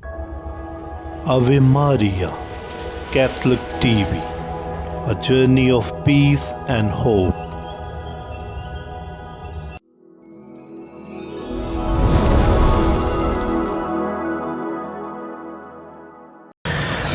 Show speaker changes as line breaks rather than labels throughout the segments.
Ave Maria, Catholic TV, a journey of peace and hope.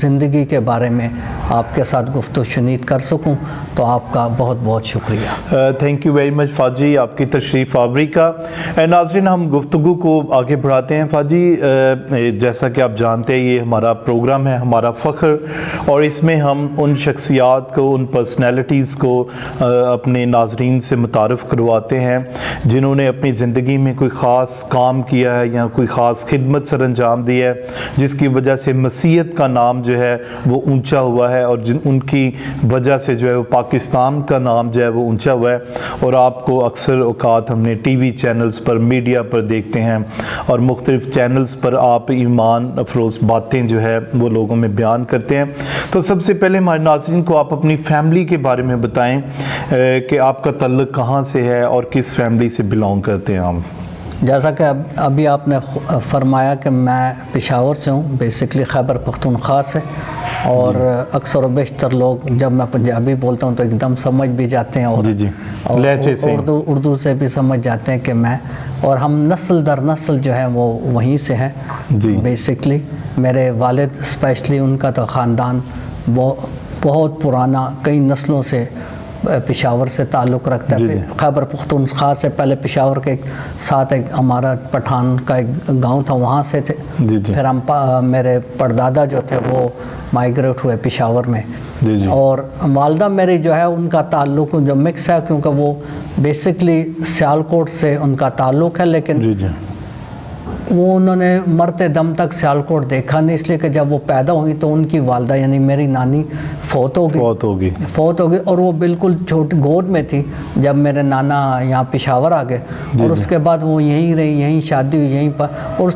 زندگی کے بارے میں آپ کے ساتھ گفتگو شنید کر سکوں، تو آپ کا بہت بہت شکریہ۔
تھینک یو ویری مچ فاجی، آپ کی تشریف آوری کا۔ ناظرین، ہم گفتگو کو آگے بڑھاتے ہیں۔ فاجی، جیسا کہ آپ جانتے ہیں یہ ہمارا پروگرام ہے ہمارا فخر، اور اس میں ہم ان شخصیات کو، ان پرسنالٹیز کو اپنے ناظرین سے متعارف کرواتے ہیں جنہوں نے اپنی زندگی میں کوئی خاص کام کیا ہے یا کوئی خاص خدمت سر انجام دی ہے، جس کی وجہ سے مسیحیت کا نام جو ہے وہ اونچا ہوا ہے، اور ان کی وجہ سے جو ہے وہ پاکستان کا نام جو ہے وہ اونچا ہوا ہے۔ اور آپ کو اکثر اوقات ہم نے ٹی وی چینلز پر، میڈیا پر دیکھتے ہیں، اور مختلف چینلز پر آپ ایمان افروز باتیں جو ہے وہ لوگوں میں بیان کرتے ہیں۔ تو سب سے پہلے ہمارے ناظرین کو آپ اپنی فیملی کے بارے میں بتائیں کہ آپ کا تعلق کہاں سے ہے اور کس فیملی سے بلانگ کرتے ہیں آپ؟
جیسا کہ ابھی آپ نے فرمایا کہ میں پشاور سے ہوں، بیسکلی خیبر پختونخوا سے، اور اکثر و بیشتر لوگ جب میں پنجابی بولتا ہوں تو ایک دم سمجھ بھی جاتے ہیں، اور اردو سے بھی سمجھ جاتے ہیں کہ میں، اور ہم نسل در نسل جو ہے وہ وہیں سے ہیں بیسکلی۔ میرے والد اسپیشلی، ان کا تو خاندان بہت پرانا، کئی نسلوں سے پشاور سے تعلق رکھتا ہے۔ خیبر پختونخوا سے پہلے پشاور کے ساتھ ایک ہمارا پٹھان کا ایک گاؤں تھا، وہاں سے تھے۔ پھر ہم میرے پردادا جو تھے وہ مائیگریٹ ہوئے پشاور میں، اور والدہ میری جو ہے ان کا تعلق جو مکس ہے، کیونکہ وہ بیسکلی سیالکوٹ سے ان کا تعلق ہے، لیکن وہ انہوں نے مرتے دم تک سیالکوٹ دیکھا نہیں، اس لیے کہ جب وہ پیدا ہوئی تو ان کی والدہ یعنی میری نانی فوت ہو گئی، اور وہ بالکل چھوٹی گود میں تھی جب میرے نانا یہاں پشاور آ گئے، اور اس کے بعد وہ یہیں رہی، یہیں شادی ہوئی، یہیں پر، اور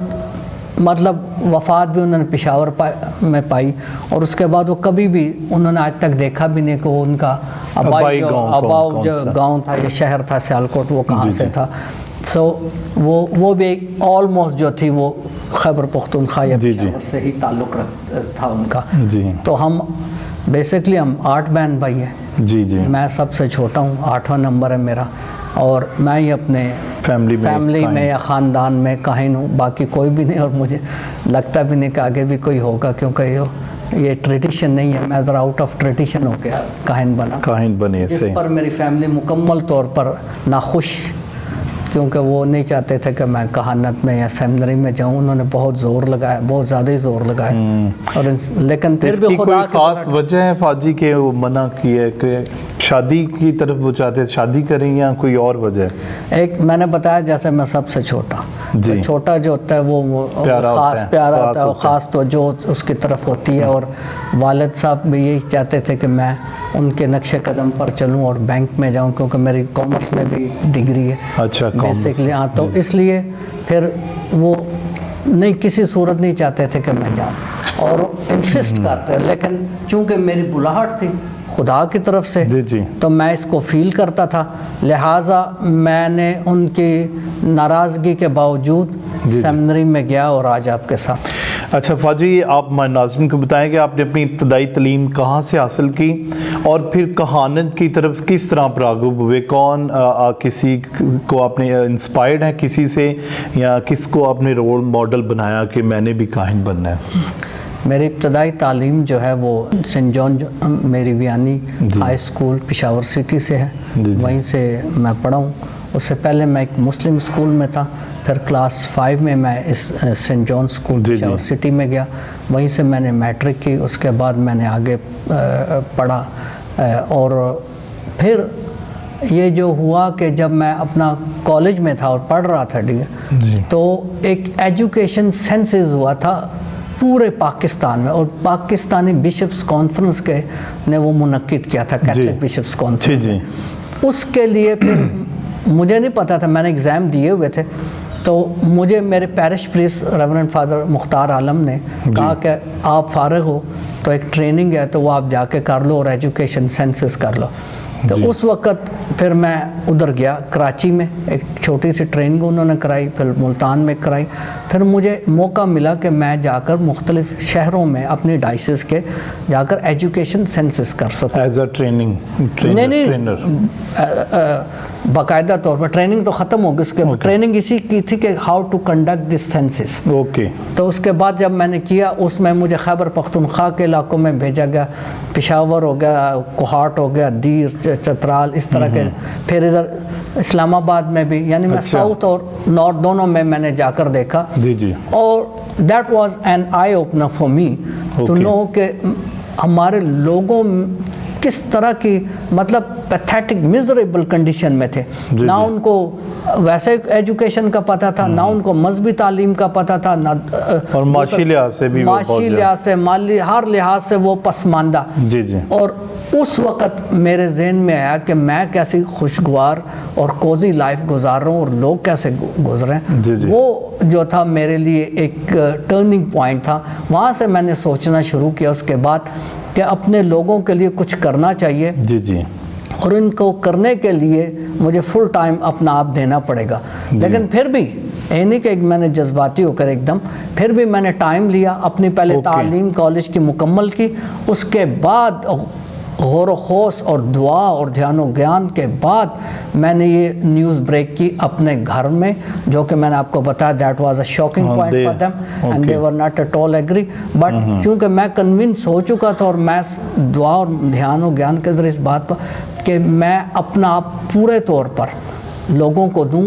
مطلب وفات بھی انہوں نے پشاور میں پائی، اور اس کے بعد وہ کبھی بھی انہوں نے آج تک دیکھا بھی نہیں کہ وہ ان کا آباؤ جو گاؤں تھا یا شہر تھا سیالکوٹ وہ کہاں سے تھا۔ سو وہ بھی آلموسٹ جو تھی وہ خیبر پختونخوا یا پشاور سے ہی تعلق تھا ان کا۔ تو ہم بیسکلی ہم 8 بہن بھائی ہیں، میں سب سے چھوٹا ہوں، 8واں نمبر ہے میرا، اور میں ہی اپنے فیملی میں یا خاندان میں کاہن ہوں، باقی کوئی بھی نہیں، اور مجھے لگتا بھی نہیں کہ آگے بھی کوئی ہوگا، کیونکہ یہ ٹریڈیشن نہیں ہے، میں ذرا آؤٹ آف ٹریڈیشن ہو گیا کاہن بنے، اس پر میری فیملی مکمل طور پر ناخوش، کیونکہ وہ نہیں چاہتے تھے کہ میں کہانت میں یا سیمنری میں جاؤں۔ انہوں نے بہت زور لگایا، بہت زیادہ ہی زور لگایا، اور لیکن پھر بھی خدا کی
خاص وجہ ہے فاجی کہ وہ منع کی ہے کہ شادی کی طرف وہ چاہتے شادی کریں، یا کوئی اور وجہ ہے؟
ایک میں نے بتایا جیسے میں سب سے چھوٹا جو ہوتا ہے وہ خاص پیارا ہوتا ہے، خاص توجہ اس کی طرف ہوتی ہے، اور والد صاحب بھی یہی چاہتے تھے کہ میں ان کے نقش قدم پر چلوں اور بینک میں جاؤں، کیونکہ میری کامرس میں بھی ڈگری ہے بیسکلی، ہاں، تو اس لیے پھر وہ نہیں کسی صورت نہیں چاہتے تھے کہ میں جاؤں، اور انسسٹ کرتے، لیکن چونکہ میری بلاہٹ تھی خدا کی طرف سے، تو میں اس کو فیل کرتا تھا، لہٰذا میں نے ان کی ناراضگی کے باوجود سیمنری میں گیا اور آج آپ کے ساتھ۔
اچھا فاجی، آپ ہمارے ناظرین کو بتائیں کہ آپ نے اپنی ابتدائی تعلیم کہاں سے حاصل کی، اور پھر کہانت کی طرف کس طرح راغب ہوئے؟ کون کسی کو آپ نے انسپائرڈ ہے کسی سے، یا کس کو آپ نے رول ماڈل بنایا کہ میں نے بھی کاہن بننا ہے؟
میری ابتدائی تعلیم جو ہے وہ سینٹ جان میری ویانی ہائی اسکول پشاور سٹی سے ہے، وہیں سے میں پڑھا ہوں۔ اس سے پہلے میں ایک مسلم اسکول میں تھا، پھر کلاس 5 میں میں اس سینٹ جان اسکول پشاور سٹی میں گیا، وہیں سے میں نے میٹرک کی، اس کے بعد میں نے آگے پڑھا، اور پھر یہ جو ہوا کہ جب میں اپنا کالج میں تھا اور پڑھ رہا تھا تو ایک ایجوکیشن سینسز ہوا تھا پورے پاکستان میں، اور پاکستانی بشپس کانفرنس کے نے وہ منعقد کیا تھا، کیتھولک بشپس کانفرنس۔ اس کے لیے پھر مجھے نہیں پتا تھا، میں نے ایگزام دیے ہوئے تھے، تو مجھے میرے پیرش پریسٹ ریورنڈ فادر مختار عالم نے کہا کہ آپ فارغ ہو تو ایک ٹریننگ ہے تو وہ آپ جا کے کر لو اور ایجوکیشن سینسس کر لو۔ تو اس وقت پھر میں ادھر گیا کراچی میں، ایک چھوٹی سی ٹریننگ انہوں نے کرائی، پھر ملتان میں کرائی، پھر مجھے موقع ملا کہ میں جا کر مختلف شہروں میں اپنی ڈائسس کے جا کر ایجوکیشن سینسس کر سکوں ایز اے ٹریننگ باقاعدہ طور پر ٹریننگ تو ختم ہو گئی اس کے بعد ٹریننگ اسی کی تھی کہ how to conduct this census.
Okay.
تو اس کے بعد جب میں نے کیا اس میں مجھے خیبر پختونخوا کے علاقوں میں بھیجا گیا, پشاور ہو گیا, کوہاٹ ہو گیا, دیر, چترال, اس طرح کے, پھر ادھر اسلام آباد میں بھی, یعنی میں ساؤتھ اور نارتھ دونوں میں نے جا کر دیکھا.
جی جی.
اور that was an eye opener for me to know کہ ہمارے لوگوں کس طرح کی مطلب پیتھیٹک میزریبل کنڈیشن میں تھے. نہ ان کو ویسے ایجوکیشن کا پتہ تھا, نہ ان کو مذہبی تعلیم کا پتہ تھا, نہ
اور معاشی لحاظ سے بھی,
معاشی لحاظ سے, مالی, ہر لحاظ سے وہ پسماندہ.
جی جی.
اور اس وقت میرے ذہن میں آیا کہ میں کیسی خوشگوار اور کوزی لائف گزار رہا ہوں اور لوگ کیسے گزرے ہیں.
جی جی.
وہ جو تھا میرے لیے ایک ٹرننگ پوائنٹ تھا. وہاں سے میں نے سوچنا شروع کیا اس کے بعد کہ اپنے لوگوں کے لیے کچھ کرنا چاہیے.
جی جی.
اور ان کو کرنے کے لیے مجھے فل ٹائم اپنا آپ دینا پڑے گا. لیکن پھر بھی یہ نہیں کہ میں نے جذباتی ہو کر ایک دم, پھر بھی میں نے ٹائم لیا, اپنی پہلے تعلیم کالج کی مکمل کی, اس کے بعد غور و خوض اور دعا اور دھیان و گیان کے بعد میں نے یہ نیوز بریک کی اپنے گھر میں, جو کہ میں نے آپ کو بتایا that was a shocking point for them and they were not at all agree. But کیونکہ میں کنونس ہو چکا تھا اور میں دعا اور دھیان و گیان کے ذریعے اس بات پر کہ میں اپنا آپ پورے طور پر لوگوں کو دوں,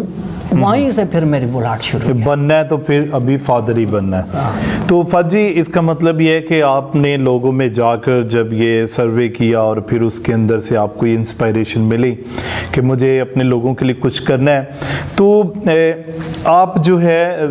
وہیں سے پھر میری بلاٹ شروع
بننا ہے تو پھر ابھی فادر ہی بننا ہے. تو فاضل جی اس کا مطلب یہ ہے کہ آپ نے لوگوں میں جا کر جب یہ سروے کیا اور پھر اس کے اندر سے آپ کو یہ انسپائریشن ملی کہ مجھے اپنے لوگوں کے لیے کچھ کرنا ہے, تو آپ جو ہے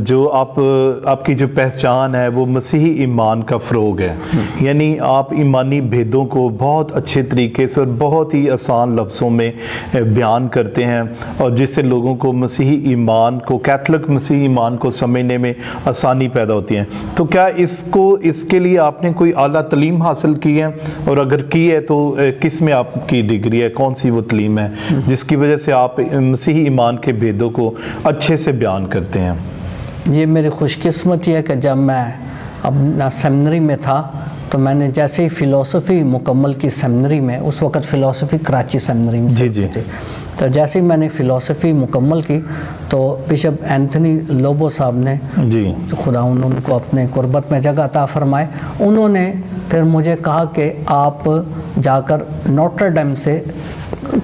جو آپ کی جو پہچان ہے وہ مسیحی ایمان کا فروغ ہے. یعنی آپ ایمانی بھیدوں کو بہت اچھے طریقے سے اور بہت ہی آسان لفظوں میں بیان کرتے ہیں, اور جس سے لوگوں کو مسیحی ایمان کو, کیتھولک مسیحی ایمان کو سمجھنے میں آسانی پیدا ہوتی ہے. تو کیا اس کے لیے آپ نے کوئی اعلیٰ تعلیم حاصل کی ہے, اور اگر کی ہے تو کس میں آپ کی ڈگری ہے, کون سی وہ تعلیم ہے جس کی وجہ سے آپ مسیحی ایمان کے بھیدوں کو اچھے سے بیان کرتے ہیں؟
یہ میری خوش قسمتی ہے کہ جب میں اپنا سیمنری میں تھا تو میں نے جیسے ہی فلسفی مکمل کی سیمنری میں, اس وقت فلسفی کراچی سیمنری میں
جی جی,
تو جیسے ہی میں نے فلسفی مکمل کی تو بشپ اینتھنی لوبو صاحب نے,
جی
خدا ان کو اپنے قربت میں جگہ عطا فرمائے, انہوں نے پھر مجھے کہا کہ آپ جا کر نوٹر ڈیم سے,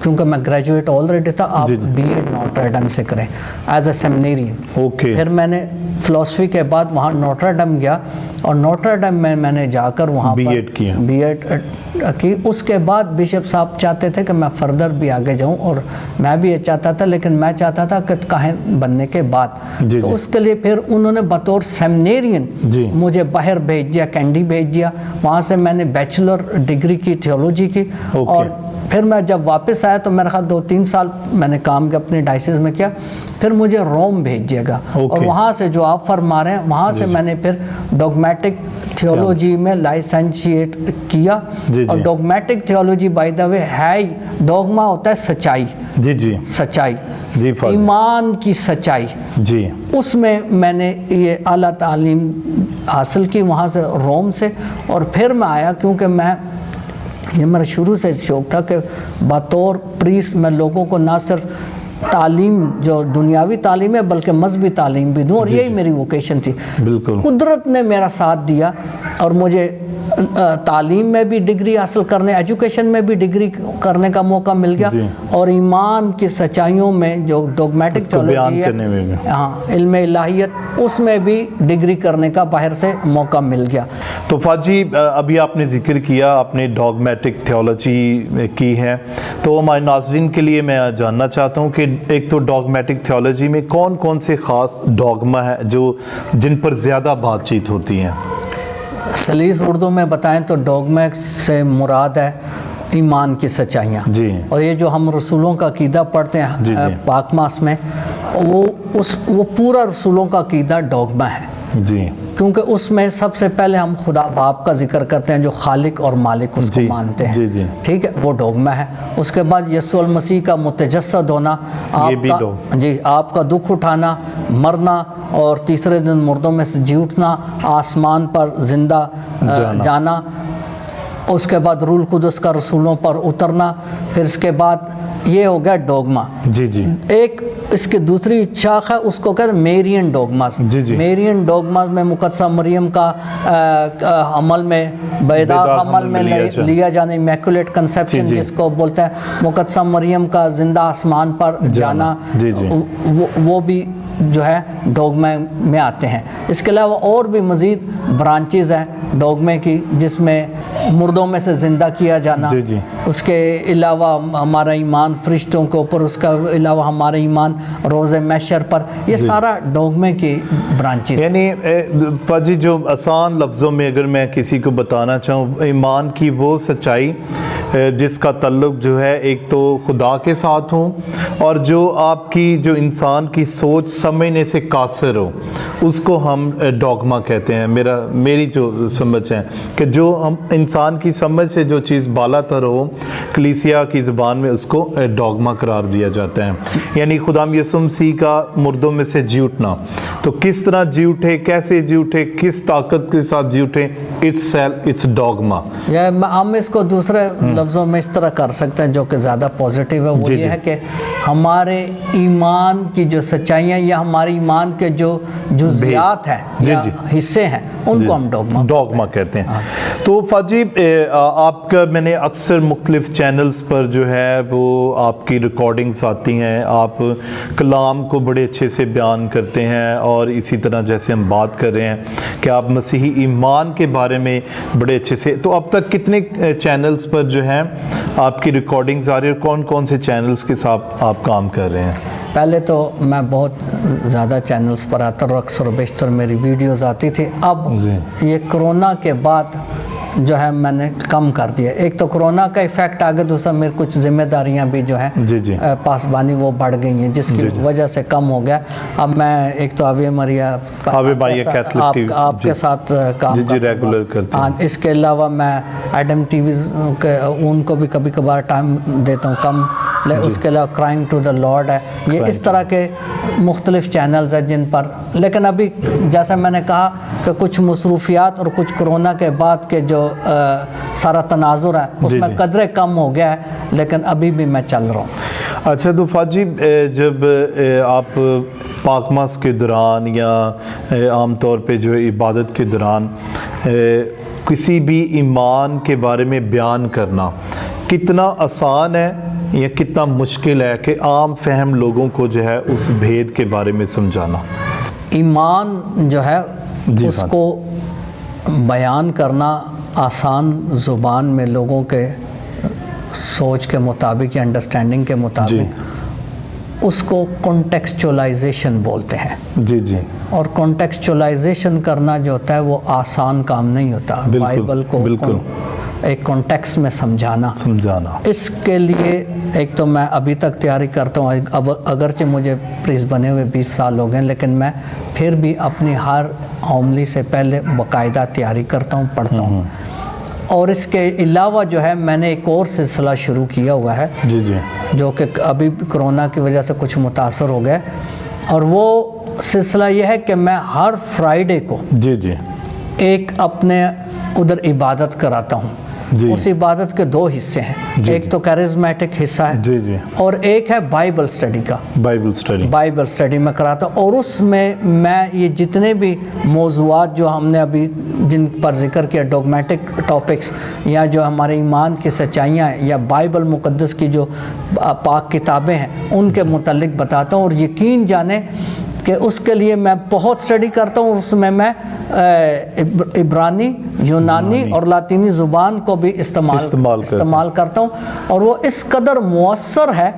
کیونکہ میں گریجویٹ آلریڈی تھا, آپ بی ایڈ نوٹر ڈیم سے کریں ایز اے سیمنیرین.
اوکے.
پھر میں نے فلسفی کے بعد وہاں نوٹر ڈیم گیا اور نوٹر ڈیم میں نے جا کر وہاں
بی ایڈ کیا,
بی ایڈ کی. اس کے بعد بشپ صاحب چاہتے تھے کہ میں فردر بھی آگے جاؤں, اور میں بھی یہ چاہتا تھا, لیکن میں چاہتا تھا کہ کاہن بننے کے بعد. تو اس کے لیے پھر انہوں نے بطور سیمنیرین مجھے باہر بھیج دیا, کینڈی بھیج دیا. وہاں سے میں نے بیچلر ڈگری کی تھیولوجی کی, اور پھر میں جب واپس آیا تو میرے خیال 2-3 سال میں نے کام کیا اپنی ڈائسس میں کیا. پھر مجھے روم بھیج دیا گا, اور وہاں سے جو آپ فرما رہے ہیں وہاں سے میں نے پھر ڈوگمیٹک تھیولوجی میں لائسنشیٹ کیا. اور ڈوگمیٹک تھیولوجی بائی دا وے ہے, ڈوگما ہوتا ہے سچائی.
جی جی,
سچائی, ایمان کی سچائی.
جی, اس
میں نے یہ اعلیٰ تعلیم حاصل کی وہاں سے روم سے. اور پھر میں آیا, کیونکہ یہ میرا شروع سے شوق تھا کہ بطور پریسٹ میں لوگوں کو نہ صرف تعلیم جو دنیاوی تعلیم ہے بلکہ مذہبی تعلیم بھی دوں, اور یہی میری ووکیشن تھی.
بالکل.
قدرت نے میرا ساتھ دیا اور مجھے تعلیم میں بھی ڈگری حاصل کرنے, ایجوکیشن میں بھی ڈگری کرنے کا موقع مل گیا, اور ایمان کی سچائیوں میں جو ڈوگمیٹک تھیولوجی ہے, ہاں علم الہیت, اس میں بھی ڈگری کرنے کا باہر سے موقع مل گیا.
تو فاضل جی ابھی آپ نے ذکر کیا آپ نے ڈوگمیٹک تھیولوجی کی ہے, تو ہمارے ناظرین کے لیے میں جاننا چاہتا ہوں کہ ایک تو ڈوگمیٹک تھیولوجی میں کون کون سے خاص ڈوگما ہے جن پر زیادہ بات چیت ہوتی ہیں؟
سلیس اردو میں بتائیں تو ڈوگما سے مراد ہے ایمان کی سچائیاں.
جی.
اور یہ جو ہم رسولوں کا عقیدہ پڑھتے ہیں پاک ماس میں, وہ پورا رسولوں کا عقیدہ ڈوگما ہے.
جی.
کیونکہ اس میں سب سے پہلے ہم خدا باپ کا ذکر کرتے ہیں جو خالق اور مالک اس کو مانتے ہیں.
جی.
ٹھیک ہے, وہ ڈوگما ہے. اس کے بعد یسوع المسیح کا متجسد ہونا, آپ کا دکھ اٹھانا, مرنا اور تیسرے دن مردوں میں سے جی اٹھنا, آسمان پر زندہ جانا, اس کے بعد روح القدس کا رسولوں پر اترنا، پھر اس کے بعد یہ ہو گیا ڈوگما.
جی جی.
ایک اس کی دوسری شاخ ہے، اس کو کہتے ہیں میرین ڈوگماز.
جی جی.
میرین ڈوگماز میں مقدسہ مریم کا عمل میں بیدار عمل میں لیا جانا، امیکولیٹ کنسیپشن جس کو بولتے ہیں، مقدسہ مریم کا زندہ آسمان پر جانا، وہ بھی جو ہے ڈوگمے میں آتے ہیں. اس کے علاوہ اور بھی مزید برانچز ہیں ڈوگمے کی، جس میں مردوں میں سے زندہ کیا جانا، اس کے علاوہ ہمارا ایمان فرشتوں کے اوپر، اس کا علاوہ ہمارا ایمان روز محشر پر، یہ سارا ڈوگمے کی برانچز.
یعنی پاجی جو آسان لفظوں میں اگر میں کسی کو بتانا چاہوں، ایمان کی وہ سچائی جس کا تعلق جو ہے ایک تو خدا کے ساتھ ہوں، اور جو آپ کی جو انسان کی سوچ سمجھنے سے قاصر ہو، اس کو ہم ڈوگما کہتے ہیں. میری جو سمجھ ہے کہ جو ہم انسان کی سمجھ سے جو چیز بالا تر ہو، کلیسیا کی زبان میں اس کو ڈوگما قرار دیا جاتا ہے. یعنی خدا یسوع مسیح کا مردوں میں سے جی اٹھنا، تو کس طرح جی اٹھے، کیسے جی اٹھے، کس طاقت کے ساتھ جی اٹھے، اٹس ڈوگما.
ہم اس کو دوسرے لفظوں میں اس طرح کر سکتے ہیں جو کہ زیادہ پازیٹیو ہے، وہ یہ ہے کہ ہمارے ایمان کی جو سچائیاں یا ہمارے ایمان کے جو جزیات ہیں یا حصے ہیں، ان کو ہم ڈوگما
کہتے ہیں. تو فاجی آپ کا میں نے اکثر مختلف چینلز پر جو ہے وہ آپ کی ریکارڈنگز آتی ہیں، آپ کلام کو بڑے اچھے سے بیان کرتے ہیں، اور اسی طرح جیسے ہم بات کر رہے ہیں کہ آپ مسیحی ایمان کے بارے میں بڑے اچھے سے. تو اب تک کتنے چینلز پر جو ہیں آپ کی ریکارڈنگز آ رہی ہیں، اور کون کون سے چینلز کے ساتھ آپ کام کر رہے ہیں؟
پہلے تو میں بہت زیادہ چینلز پر آتا اور اکثر و بیشتر میری ویڈیوز آتی تھی. اب یہ کرونا کے بعد جو ہے میں نے کم کر دیا. ایک تو کرونا کا ایفیکٹ آ گیا، دوسرا میرے کچھ ذمہ داریاں بھی جو ہیں پاسبانی وہ بڑھ گئی ہیں، جس کی وجہ سے کم ہو گیا. اب میں ایک تو آوے مریا آپ کے ساتھ کام کرتا ہوں. اس کے علاوہ میں ایڈم ٹی ویز ان کو بھی کبھی کبھار ٹائم دیتا ہوں کم. اس کے علاوہ کرائنگ ٹو دا لارڈ ہے. یہ اس طرح کے مختلف چینلز ہیں جن پر، لیکن ابھی جیسا میں نے کہا کہ کچھ مصروفیات اور کچھ کرونا کے بعد کے جو سارا تناظر ہے اس میں قدرے کم ہو گیا ہے، لیکن ابھی بھی میں چل رہا ہوں.
اچھا، تو فاجی جب آپ پاک ماس کے دوران یا عام طور پہ جو عبادت کے دوران کسی بھی ایمان کے بارے میں بیان کرنا کتنا آسان ہے یا کتنا مشکل ہے کہ عام فہم لوگوں کو جو ہے اس بھید کے بارے میں سمجھانا؟
ایمان جو ہے اس کو بیان کرنا آسان زبان میں لوگوں کے سوچ کے مطابق یا انڈرسٹینڈنگ کے مطابق اس کو کانٹیکسچولائزیشن بولتے ہیں. اور کانٹیکسچولائزیشن کرنا جو ہوتا ہے وہ آسان کام نہیں ہوتا. بائبل کو ایک کانٹیکس میں سمجھانا. اس کے لیے ایک تو میں ابھی تک تیاری کرتا ہوں، اگرچہ مجھے پریس بنے ہوئے 20 سال ہو گئے، لیکن میں پھر بھی اپنی ہر ہوملی سے پہلے باقاعدہ تیاری کرتا ہوں، پڑھتا ہوں. اور اس کے علاوہ جو ہے میں نے ایک اور سلسلہ شروع کیا ہوا ہے جو کہ ابھی کرونا کی وجہ سے کچھ متاثر ہو گئے، اور وہ سلسلہ یہ ہے کہ میں ہر فرائیڈے کو ایک اپنے ادھر عبادت کراتا ہوں. اس عبادت کے 2 حصے ہیں، ایک تو کیرزمیٹک حصہ ہے اور ایک ہے بائبل اسٹڈی کا. بائبل اسٹڈی میں کراتا ہوں، اور اس میں یہ جتنے بھی موضوعات جو ہم نے ابھی جن پر ذکر کیا، ڈوگمیٹک ٹاپکس یا جو ہمارے ایمان کی سچائیاں یا بائبل مقدس کی جو پاک کتابیں ہیں، ان کے متعلق بتاتا ہوں. اور یقین جانیں کہ اس کے لیے میں بہت اسٹڈی کرتا ہوں. اس میں عبرانی، یونانی اور لاطینی زبان کو بھی استعمال کرتا ہوں، اور وہ اس قدر مؤثر ہے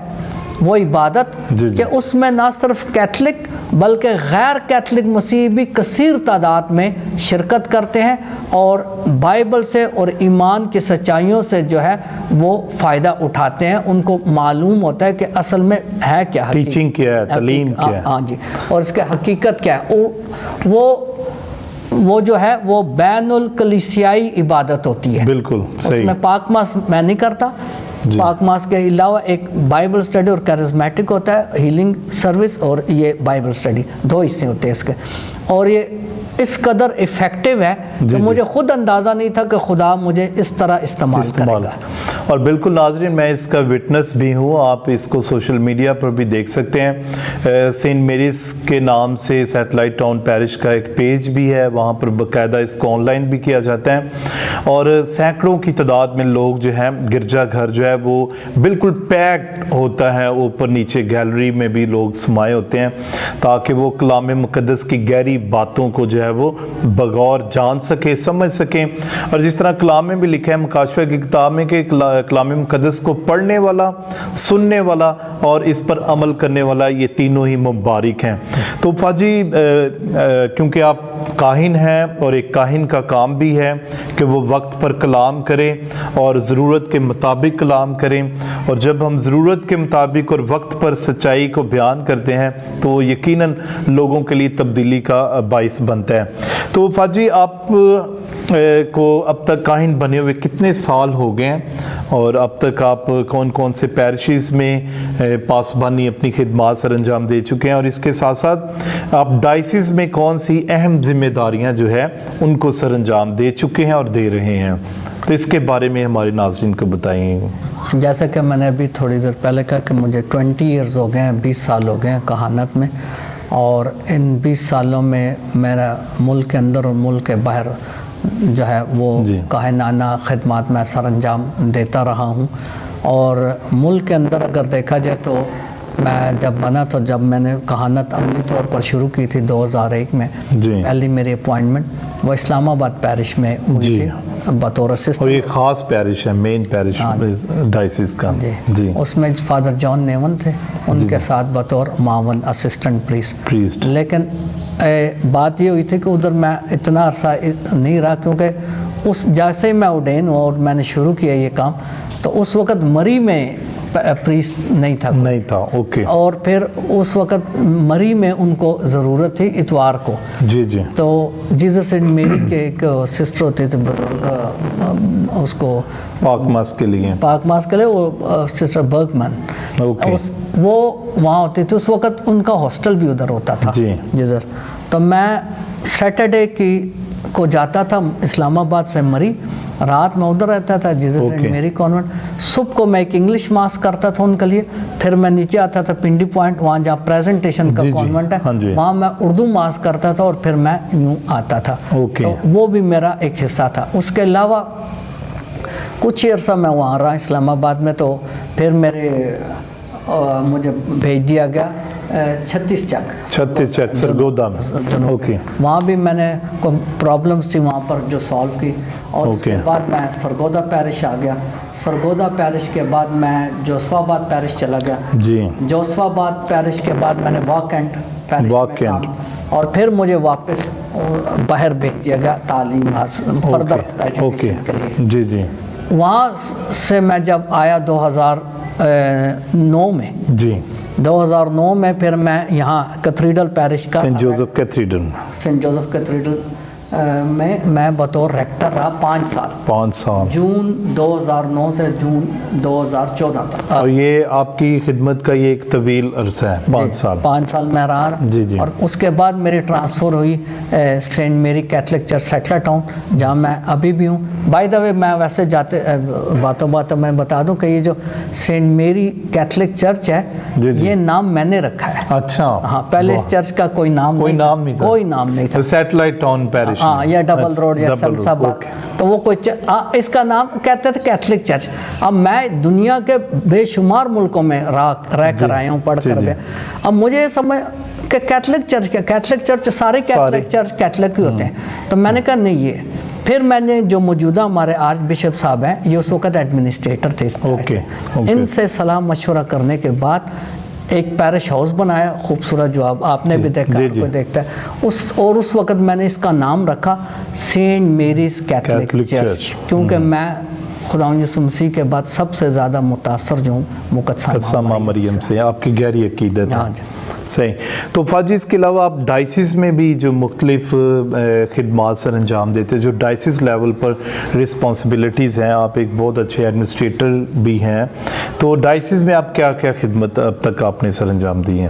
وہ عبادت کہ اس میں نہ صرف کیتھلک بلکہ غیر کیتھلک مسیحی بھی کثیر تعداد میں شرکت کرتے ہیں، اور بائبل سے اور ایمان کی سچائیوں سے جو ہے وہ فائدہ اٹھاتے ہیں. ان کو معلوم ہوتا ہے کہ اصل میں ہے کیا،
ٹیچنگ کیا ہے، تعلیم کیا ہے،
ہاں جی، اور اس کی حقیقت کیا ہے. وہ جو ہے وہ بین الکلیسیائی عبادت ہوتی ہے.
بالکل صحیح.
اس میں پاک ماس میں نہیں کرتا. پاک ماس کے علاوہ ایک بائبل اسٹڈی اور کیرزمیٹک ہوتا ہے، ہیلنگ سروس، اور یہ بائبل اسٹڈی 2 حصے ہوتے ہیں اس کے. اور یہ اس قدر افیکٹو ہے کہ مجھے خود اندازہ نہیں تھا کہ خدا مجھے اس طرح استعمال کرے گا.
اور بالکل ناظرین میں اس کا وٹنس بھی ہوں, آپ اس کو سوشل میڈیا پر بھی دیکھ سکتے ہیں. سینٹ میریز کے نام سے سیٹلائٹ ٹاؤن پیرش کا ایک پیج بھی ہے, وہاں پر باقاعدہ اس کو آن لائن بھی کیا جاتا ہے, اور سینکڑوں کی تعداد میں لوگ جو ہیں, گرجا گھر جو ہے وہ بالکل پیکڈ ہوتا ہے, اوپر نیچے گیلری میں بھی لوگ سمائے ہوتے ہیں تاکہ وہ کلام مقدس کی گہری باتوں کو جو ہے وہ بغور جان سکے, سمجھ سکیں. اور جس طرح کلام میں بھی لکھا ہے مکاشفہ کی کتاب میں کہ کلام مقدس کو پڑھنے والا, سننے والا اور اس پر عمل کرنے والا, یہ تینوں ہی مبارک ہیں. تو فاجی کیونکہ آپ کاہن ہیں اور ایک کاہن کا کام بھی ہے کہ وہ وقت پر کلام کرے اور ضرورت کے مطابق کلام کریں, اور جب ہم ضرورت کے مطابق اور وقت پر سچائی کو بیان کرتے ہیں تو یقیناً لوگوں کے لیے تبدیلی کا باعث بنتا ہے. تو فاجی آپ کو اب تک کاہن بنے ہوئے کتنے سال ہو گئے ہیں, اور اب تک آپ کون کون سے پیرشز میں پاسبانی اپنی خدمات سر انجام دے چکے ہیں, اور اس کے ساتھ ساتھ آپ ڈائسز میں کون سی اہم ذمہ داریاں جو ہے ان کو سر انجام دے چکے ہیں اور دے رہے ہیں, تو اس کے بارے میں ہمارے ناظرین کو بتائیں.
جیسا کہ میں نے ابھی تھوڑی دیر پہلے کہا کہ مجھے 20 ایئرز ہو گئے ہیں, 20 سال ہو گئے ہیں کہانت میں, اور ان 20 سالوں میں میرا ملک کے اندر اور ملک کے باہر جو ہے وہ کاہنانہ خدمات میں سر انجام دیتا رہا ہوں. اور ملک کے اندر اگر دیکھا جائے تو میں جب بنا تو جب میں نے کہانت عملی طور پر شروع کی تھی 2001 میں, پہلی میری اپوائنٹمنٹ وہ اسلام آباد پیرش میں ہوئی تھی بطور اسسٹنٹ.
اور یہ خاص پیرش ہے, مین پیرش ڈائسز کا.
اس میں فادر جان نیون تھے, ان کے ساتھ بطور معاون اسسٹنٹ پریسٹ. لیکن بات یہ ہوئی تھی کہ ادھر میں اتنا عرصہ نہیں رہا, کیونکہ اس جیسے ہی میں اڈین ہوا اور میں نے شروع کیا یہ کام, تو اس وقت مری میں پریسٹ نہیں تھا.
اوکے.
اور پھر اس وقت مری میں ان کو ضرورت تھی اتوار کو. تو جیزس اینڈ میری کے ایک سسٹر ہوتے تھے بزرگ, اس کو
پاک ماس کے لیے
وہ سسٹر برگمن, وہ وہاں ہوتی تھی. اس وقت ان کا ہاسٹل بھی ادھر ہوتا تھا جیزس. تو میں سیٹرڈے کو جاتا تھا اسلام آباد سے مری, رات میں ادھر رہتا تھا جیزس اینڈ میری کانوینٹ. صبح کو میں ایک انگلش ماس کرتا تھا ان کے لیے, پھر میں نیچے آتا تھا پنڈی پوائنٹ, وہاں جہاں پریزنٹیشن کا کانوینٹ ہے, وہاں میں اردو ماس کرتا تھا, اور پھر میں یوں آتا تھا. تو وہ بھی میرا ایک حصہ تھا. اس کے علاوہ کچھ عرصہ میں وہاں رہا اسلام آباد میں, تو پھر مجھے بھیج دیا گیا 36 چک
سرگودا میں.
وہاں بھی میں نے کوئی پرابلمس تھی وہاں پر جو سالو کی, اور اس کے بعد میں سرگودا پیرش آ گیا. سرگودا پیرش کے بعد میں جوسف آباد پیرش چلا گیا. جوسف آباد پیرش کے بعد میں نے واکنٹ پیرش میں کام, اور پھر مجھے واپس باہر بھیج دیا گیا تعلیم فردر ایجوکیشن کے لیے. وہاں سے میں جب آیا 2009 میں 2009 میں پھر میں یہاں کیتھیڈرل پیرش کا سینٹ جوزف کیتھیڈرل میں بطور ریکٹر رہا 5 سال جون 2009 سے جون 2014 تک.
اور یہ آپ کی خدمت کا یہ ایک طویل عرصہ ہے,
5 سال میں رہا. اور اس کے بعد میری ٹرانسفر ہوئی سینٹ میری کیتھولک چرچ سیٹلر ٹاؤن, جہاں میں ابھی بھی ہوں. بائی دا وے میں ویسے باتوں میں بتا دوں کہ یہ جو سینٹ میری کیتھولک چرچ ہے یہ نام میں نے رکھا ہے.
اچھا.
ہاں, پہلے اس چرچ کا کوئی نام نہیں تھا.
سیٹلائٹ ٹاؤن پیرش,
ہاں, یا ڈبل روڈ یا سب, تو وہ کوئی اس کا نام کہتے تھے کیتھولک چرچ. اب میں دنیا کے بے شمار ملکوں میں رہ کر آیا ہوں, پڑھ کر بھی. اب مجھے سمجھ کہ کیتھولک چرچ سارے کیتھولک چرچ کیتھولک ہی ہوتے ہیں. تو میں نے کہا نہیں, یہ پھر میں نے جو موجودہ ہمارے آرچ بشپ صاحب ہیں, یہ اس وقت ایڈمنسٹریٹر تھے, ان سے صلاح مشورہ کرنے کے بعد ایک پیرش ہاؤس بنایا خوبصورت, جو آپ نے بھی دیکھا, کوئی دیکھتا ہے. اور اس وقت میں نے اس کا نام رکھا سینٹ میریز کیتھولک چرچ, کیونکہ میں خدا یسوع مسیح کے بعد سب سے زیادہ متاثر جو ہوں مقدسہ ماں مریم سے.
آپ کی گہری عقیدت ہے. صحیح. تو فاجی اس کے علاوہ آپ ڈائسز میں بھی جو مختلف خدمات سر انجام دیتے, جو ڈائسز لیول پر رسپانسبلٹیز ہیں, آپ ایک بہت اچھے ایڈمنسٹریٹر بھی ہیں, تو ڈائسز میں آپ کیا کیا خدمت اب تک آپ نے سر انجام دی ہیں؟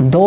2